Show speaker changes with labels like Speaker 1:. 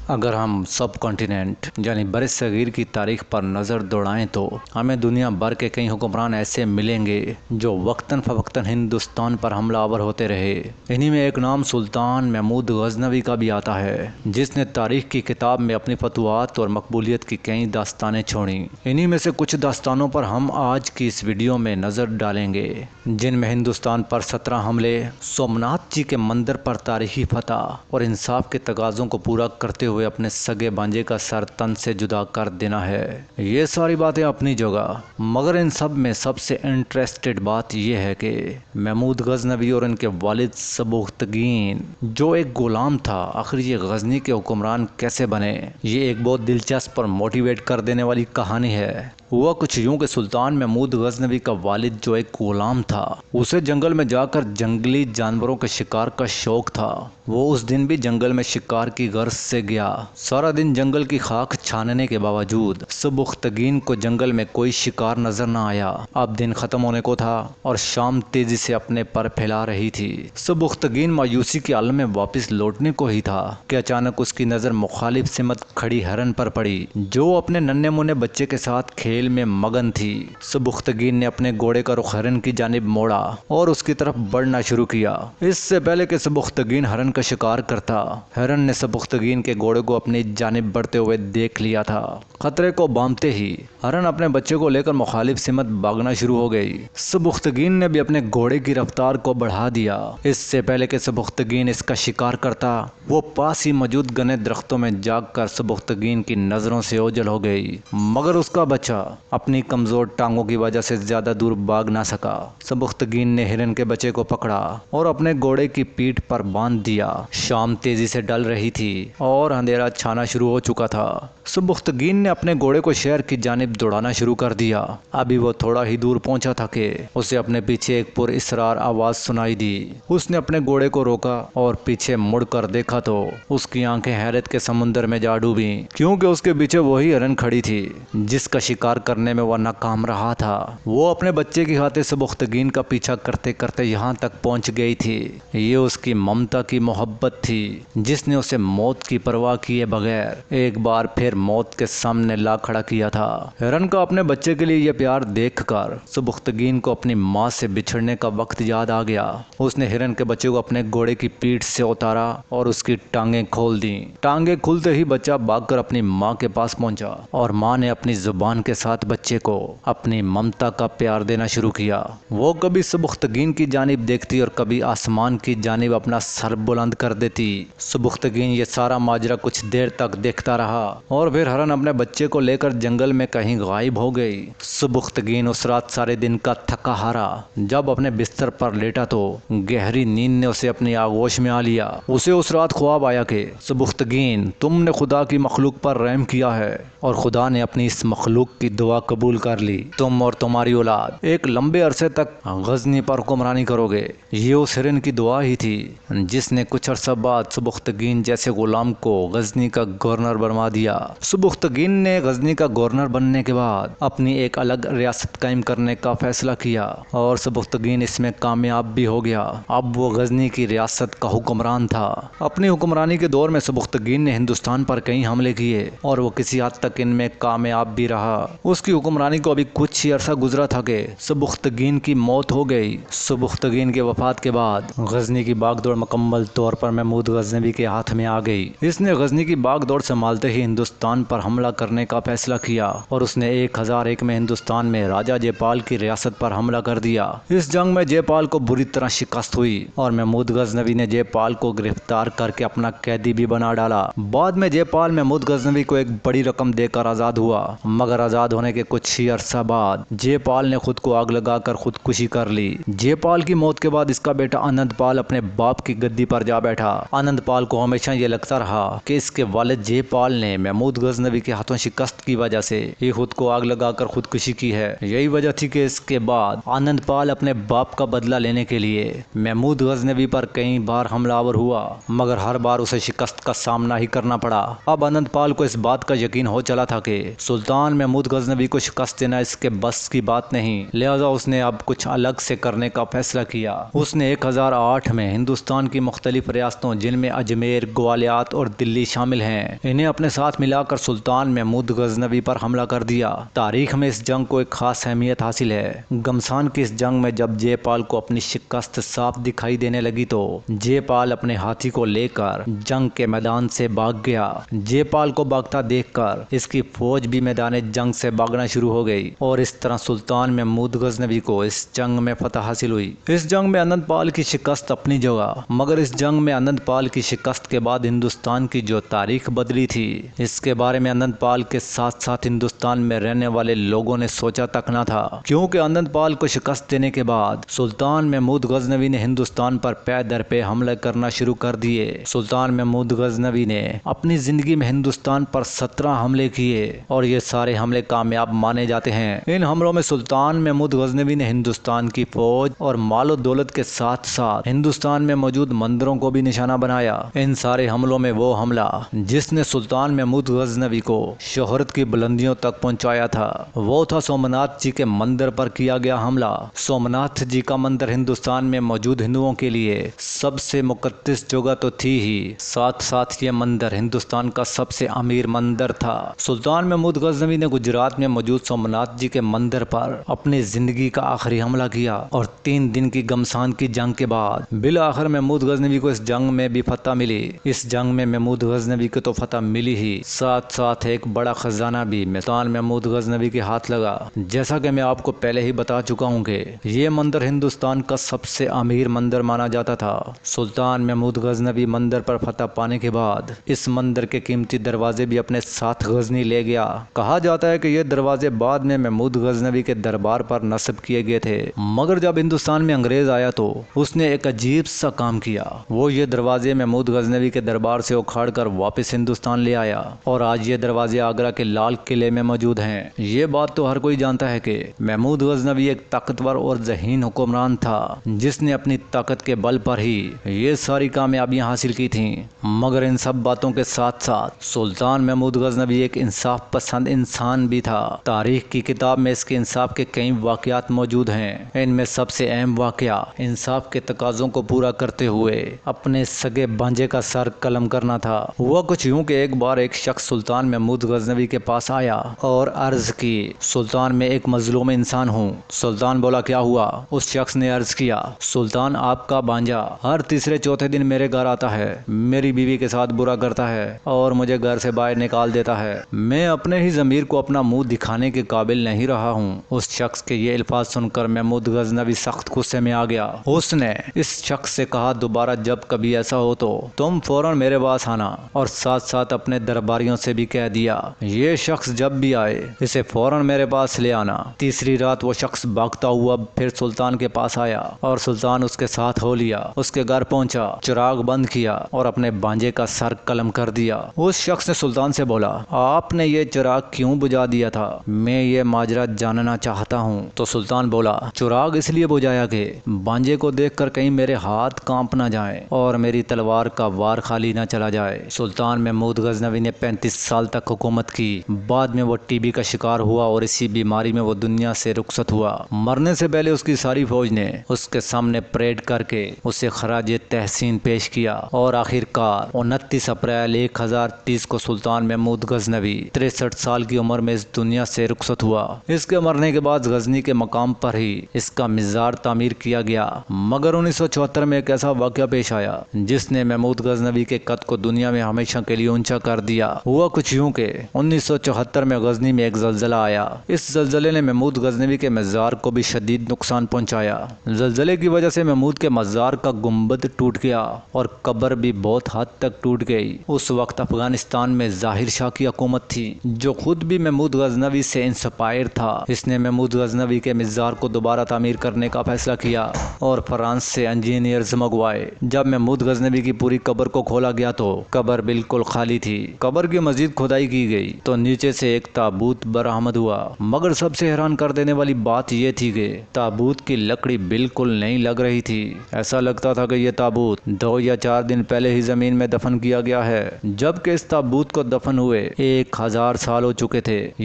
Speaker 1: اگر ہم سب کانٹیننٹ یعنی بر صغیر کی تاریخ پر نظر دوڑائیں تو ہمیں دنیا بھر کے کئی حکمران ایسے ملیں گے جو وقتاً فوقتاً ہندوستان پر حملہ آور ہوتے رہے۔ انہی میں ایک نام سلطان محمود غزنوی کا بھی آتا ہے، جس نے تاریخ کی کتاب میں اپنی فتوحات اور مقبولیت کی کئی داستانیں چھوڑیں۔ انہی میں سے کچھ داستانوں پر ہم آج کی اس ویڈیو میں نظر ڈالیں گے، جن میں ہندوستان پر 17 حملے، سومناتھ جی کے مندر پر تاریخی فتح اور انصاف کے تقاضوں کو پورا کرتے ہوئے اپنے سگے بانجے کا سر تن سے جدا کر دینا ہے۔ یہ ساری باتیں اپنی جگہ، مگر ان سب میں سب سے انٹرسٹڈ بات یہ ہے کہ محمود غزنوی اور ان کے والد سبکتگین جو ایک غلام تھا، آخر یہ غزنی کے حکمران کیسے بنے۔ یہ ایک بہت دلچسپ اور موٹیویٹ کر دینے والی کہانی ہے۔ ہوا کچھ یوں کہ سلطان محمود غزنوی کا والد جو ایک غلام تھا، اسے جنگل میں جا کر جنگلی جانوروں کے شکار کا شوق تھا۔ وہ اس دن بھی جنگل میں شکار کی غرض سے گیا۔ سارا دن جنگل کی خاک چھاننے کے باوجود سبکتگین کو جنگل میں کوئی شکار نظر نہ آیا۔ اب دن ختم ہونے کو تھا اور شام تیزی سے اپنے پر پھیلا رہی تھی۔ سبکتگین مایوسی کے عالم میں واپس لوٹنے کو ہی تھا کہ اچانک اس کی نظر مخالف سمت کھڑی ہرن پر پڑی، جو اپنے ننھے منھے بچے کے ساتھ کھیل میں مگن تھی۔ سبکتگین نے اپنے گھوڑے کا رخ ہرن کی جانب موڑا اور اس کی طرف بڑھنا شروع کیا۔ اس سے پہلے کہ سبکتگین ہرن کا شکار کرتا، ہرن نے سبکتگین کے گھوڑے کو اپنی جانب بڑھتے ہوئے دیکھ لیا تھا۔ خطرے کو بامتے ہی ہرن اپنے بچے کو لے کر مخالف سمت بھاگنا شروع ہو گئی۔ سبکتگین نے بھی اپنے گھوڑے کی رفتار کو بڑھا دیا۔ اس سے پہلے کہ سبکتگین اس کا شکار کرتا، وہ پاس ہی موجود گھنے درختوں میں جا کر سبکتگین کی نظروں سے اوجھل ہو گئی، مگر اس کا بچہ اپنی کمزور ٹانگوں کی وجہ سے زیادہ دور بھاگ نہ سکا۔ سبکتگین نے ہرن کے بچے کو پکڑا اور اپنے گھوڑے کی پیٹھ پر باندھ دیا۔ شام تیزی سے ڈل رہی تھی اور اندھیرا چھانا شروع ہو چکا تھا۔ سبکتگین نے اپنے گھوڑے کو شہر کی جانب دوڑانا شروع کر دیا۔ ابھی وہ تھوڑا ہی دور پہنچا تھا کہ اسے اپنے پیچھے ایک پر اسرار آواز سنائی دی۔ اس نے اپنے گھوڑے کو روکا اور پیچھے مڑ کر دیکھا تو اس کی آنکھیں حیرت کے سمندر میں جا ڈوبیں، کیونکہ اس کے پیچھے وہی ہرن کھڑی تھی جس کا شکار کرنے میں وہ ناکام رہا تھا۔ وہ اپنے بچے کی خاطر سبکتگین کا پیچھا کرتے کرتے یہاں تک پہنچ گئی تھی۔ یہ اس کی ممتا کی محبت تھی جس نے اسے موت کی پرواہ کیے بغیر ایک بار پھر موت کے سامنے لا کھڑا کیا تھا۔ ہرن کا اپنے بچے کے لیے یہ پیار دیکھ کر سبکتگین کو اپنی ماں سے بچھڑنے کا وقت یاد آ گیا۔ اس نے ہرن کے بچے کو اپنے گھوڑے کی پیٹھ سے اتارا اور اس کی ٹانگیں کھول دیں۔ ٹانگیں کھلتے ہی بچہ بھاگ کر اپنی ماں کے پاس پہنچا اور ماں نے اپنی زبان کے ساتھ بچے کو اپنی ممتا کا پیار دینا شروع کیا۔ وہ کبھی سبکتگین کی جانب دیکھتی اور کبھی آسمان کی جانب اپنا سر بلند کر دیتی۔ سبکتگین یہ سارا ماجرا کچھ دیر تک دیکھتا رہا اور پھر ہرن اپنے بچے کو لے کر جنگل میں کہیں غائب ہو گئی۔ سبکتگین اس رات سارے دن کا تھکا ہارا جب اپنے بستر پر لیٹا تو گہری نیند نے اسے اپنی آغوش میں آ لیا۔ اسے اس رات خواب آیا کہ سبکتگین، تم نے خدا کی مخلوق پر رحم کیا ہے اور خدا نے اپنی اس مخلوق کی دعا قبول کر لی۔ تم اور تمہاری اولاد ایک لمبے عرصے تک غزنی پر حکمرانی کرو گے۔ یہ اس ہرن کی دعا ہی تھی جس نے کچھ عرصہ بعد سبکتگین جیسے غلام کو غزنی کا گورنر بنوا دیا۔ سبکتگین نے غزنی کا گورنر بننے کے بعد اپنی ایک الگ ریاست قائم کرنے کا فیصلہ کیا اور سبکتگین اس میں کامیاب بھی ہو گیا۔ اب وہ غزنی کی ریاست کا حکمران تھا۔ اپنی حکمرانی کے دور میں سبکتگین نے ہندوستان پر کئی حملے کیے اور وہ کسی حد تک ان میں کامیاب بھی رہا۔ اس کی حکمرانی کو ابھی کچھ ہی عرصہ گزرا تھا کہ سبکتگین کی موت ہو گئی۔ سبکتگین کے وفات کے بعد غزنی کی باغ دوڑ مکمل طور پر محمود غزنوی کے ہاتھ میں آ گئی۔ اس نے غزنی کی باغ دوڑ سنبھالتے ہی ہندوستان پر حملہ کرنے کا فیصلہ کیا اور اس نے 1001 میں ہندوستان میں راجہ جے پال کی ریاست پر حملہ کر دیا۔ اس جنگ میں جے پال کو بری طرح شکست ہوئی اور محمود غزنوی نے جے پال کو گرفتار کر کے اپنا قیدی بھی بنا ڈالا۔ بعد میں جے پال محمود غزنوی کو ایک بڑی رقم دے کر آزاد ہوا، مگر آزاد ہونے کے کچھ ہی عرصہ بعد جے پال نے خود کو آگ لگا کر خودکشی کر لی۔ جے پال کی موت کے بعد اس کا بیٹا آنند پال اپنے باپ کی گدی پر جا بیٹھا۔ آنند پال کو ہمیشہ یہ لگتا رہا کہ اس کے والد جے پال نے محمود غزنوی کے ہاتھوں شکست کی وجہ سے ہی خود کو آگ لگا کر خودکشی کی ہے۔ یہی وجہ تھی کہ اس کے بعد آنند پال اپنے باپ کا بدلہ لینے کے لیے محمود غزنوی پر کئی بار حملہ آور ہوا، مگر ہر بار اسے شکست کا سامنا ہی کرنا پڑا۔ اب آنند پال کو اس بات کا یقین ہو چلا تھا کہ سلطان محمود غزنوی کو شکست دینا اس کے بس کی بات نہیں، لہذا اس نے اب کچھ الگ سے کرنے کا فیصلہ کیا۔ اس نے 1008 میں ہندوستان کی مختلف ریاستوں جن میں اجمیر، گوالیار اور دلی شامل ہیں، انہیں اپنے ساتھ ملا کر سلطان محمود غزنوی پر حملہ کر دیا۔ تاریخ میں اس جنگ کو ایک خاص اہمیت حاصل ہے۔ گھمسان کی اس جنگ میں جب جے پال کو اپنی شکست صاف دکھائی دینے لگی تو جے پال اپنے ہاتھی کو لے کر جنگ کے میدان سے بھاگ گیا۔ جے پال کو بھاگتا دیکھ کر اس کی فوج بھی میدان جنگ سے بھاگنا شروع ہو گئی اور اس طرح سلطان محمود غزنوی کو اس جنگ میں فتح حاصل ہوئی۔ اس جنگ میں انند پال کی شکست اپنی جگہ، مگر اس جنگ میں انند پال کی شکست کے بعد ہندوستان کی جو تاریخ بدلی تھی، اس کے بارے میں انند پال کے ساتھ ساتھ ہندوستان میں رہنے والے لوگوں نے سوچا تک نہ تھا، کیونکہ انند پال کو شکست دینے کے بعد سلطان محمود غزنوی نے ہندوستان پر پے در پے حملے کرنا شروع کر دیے۔ سلطان محمود غزنوی نے اپنی زندگی میں ہندوستان پر 17 حملے کیے اور یہ سارے حملے کامیاب مانے جاتے ہیں۔ ان حملوں میں سلطان محمود غزنوی نے ہندوستان کی فوج اور مال و دولت کے ساتھ ساتھ ہندوستان میں موجود مندروں کو بھی نشانہ بنایا۔ ان سارے حملوں میں وہ حملہ جس نے سلطان محمود غزنوی کو شہرت کی بلندیوں تک پہنچایا تھا، وہ تھا سومناتھ جی کے مندر پر کیا گیا حملہ۔ سومناتھ جی کا مندر ہندوستان میں موجود ہندوؤں کے لیے سب سے مقدس جگہ تو تھی ہی، ساتھ ساتھ یہ مندر ہندوستان کا سب سے امیر مندر تھا۔ سلطان محمود غزنوی نے گجرات میں موجود سومناتھ جی کے مندر پر اپنی زندگی کا آخری حملہ کیا اور 3 دن کی گھمسان کی جنگ کے بعد بالآخر محمود غزنوی کو اس جنگ میں بھی فتح ملی۔ اس جنگ میں محمود غزنوی کو تو فتح ملی ہی، ساتھ ساتھ ایک بڑا خزانہ بھی سلطان محمود غزنوی کے ہاتھ لگا۔ جیسا کہ میں آپ کو پہلے ہی بتا چکا ہوں کہ یہ مندر ہندوستان کا سب سے امیر مندر مانا جاتا تھا۔ سلطان محمود غزنوی مندر پر فتح پانے کے بعد اس مندر کے قیمتی دروازے بھی اپنے ساتھ غزنی لے گیا۔ کہا جاتا ہے کہ یہ دروازے بعد میں محمود غزنوی کے دربار پر نصب کیے گئے تھے، مگر جب ہندوستان میں انگریز آیا تو اس نے ایک عجیب سا کام کیا، وہ یہ دروازے محمود غزنوی کے دربار سے اکھاڑ کر واپس ہندوستان لے آیا اور آج یہ دروازے آگرہ کے لال قلعے میں موجود ہیں۔ یہ بات تو ہر کوئی جانتا ہے کہ محمود غزنوی ایک طاقتور اور ذہین حکمران تھا جس نے اپنی طاقت کے بل پر ہی یہ ساری کامیابیاں حاصل کی تھیں، مگر ان سب باتوں کے ساتھ ساتھ سلطان محمود غزنوی ایک انصاف پسند انسان بھی تھا۔ تاریخ کی کتاب میں اس کے انصاف کے کئی واقعات موجود ہیں۔ ان میں سب سے اہم واقعہ انصاف کے تقاضوں کو پورا کرتے ہوئے اپنے سگے بھانجے کا سر قلم کرنا تھا۔ ہوا کچھ یوں کہ ایک بار ایک شخص سلطان محمود غزنوی کے پاس آیا اور عرض کی، سلطان میں ایک مظلوم انسان ہوں۔ سلطان بولا، کیا ہوا؟ اس شخص نے عرض کیا، سلطان آپ کا بھانجا ہر تیسرے چوتھے دن میرے گھر آتا ہے، میری بیوی کے ساتھ برا کرتا ہے اور مجھے گھر سے باہر نکال دیتا ہے۔ میں اپنے ہی ضمیر کو اپنا منہ دکھانے کے قابل نہیں رہا ہوں۔ اس شخص کے یہ الفاظ سن کر محمود غزنوی سخت غصے میں آ گیا۔ اس نے اس شخص سے کہا، دوبارہ جب کبھی ایسا ہو تو تم فوراً میرے پاس آنا، اور ساتھ ساتھ اپنے درباریوں سے بھی کہہ دیا یہ شخص جب بھی آئے اسے فوراً میرے پاس لے آنا۔ تیسری رات وہ شخص بھاگتا ہوا پھر سلطان کے پاس آیا اور سلطان اس کے ساتھ ہو لیا۔ اس کے گھر پہنچا، چراغ بند کیا اور اپنے بھانجے کا سر قلم کر دیا۔ اس شخص نے سلطان سے بولا، آپ نے یہ چراغ کیوں بجھا دیا تھا؟ میں یہ ماجرا جاننا چاہتا ہوں۔ تو سلطان بولا، چراغ اس لیے بجھایا کہ بھانجے کو دیکھ کر کہیں میرے ہاتھ کانپ نہ جائیں اور میری تلوار کا وار خالی نہ چلا جائے۔ سلطان محمود غزنوی نے 35 سال تک حکومت کی۔ بعد میں وہ ٹی بی کا شکار ہوا اور اسی بیماری میں وہ دنیا سے رخصت ہوا۔ مرنے سے پہلے اس کی ساری فوج نے اس کے سامنے پریڈ کر کے اسے خراج تحسین پیش کیا اور آخر کار 29 اپریل 1030 کو سلطان محمود غزنوی 63 سال کی عمر میں اس دنیا سے رخصت ہوا۔ اس کے مرنے کے بعد غزنی کے مقام پر ہی اس کا مزار تعمیر کیا گیا، مگر 1974 میں ایک ایسا واقعہ پیش آیا جس نے محمود غزنوی کے قد کو دنیا میں ہمیشہ کے لیے اونچا کر دیا۔ ہوا کچھ یوں کہ 1974 میں غزنی میں ایک زلزلہ آیا۔ اس زلزلے نے محمود غزنوی کے مزار کو بھی شدید نقصان پہنچایا۔ زلزلے کی وجہ سے محمود کے مزار کا گنبد ٹوٹ گیا اور قبر بھی بہت حد تک ٹوٹ گئی۔ اس وقت افغانستان میں ظاہر شاہ کی حکومت تھی جو خود بھی محمود غزنوی سے انسپائر تھا۔ اس نے محمود غزنوی کے مزار کو دوبارہ تعمیر کرنے کا فیصلہ کیا اور فرانس سے انجینئرز منگوائے۔ جب محمود غزنوی کی پوری قبر کو کھولا گیا تو قبر بالکل خالی تھی۔ قبر کی مزید کھدائی کی گئی تو نیچے سے ایک تابوت برآمد ہوا، مگر سب سے حیران کر دینے والی بات یہ تھی کہ تابوت کی لکڑی بالکل نہیں لگ رہی تھی۔ ایسا لگتا تھا کہ یہ تابوت 2 یا 4 دن پہلے ہی زمین میں دفن کیا گیا ہے، جبکہ اس تابوت کو دفن ہوئے 1000 سال ہو چکے تھے۔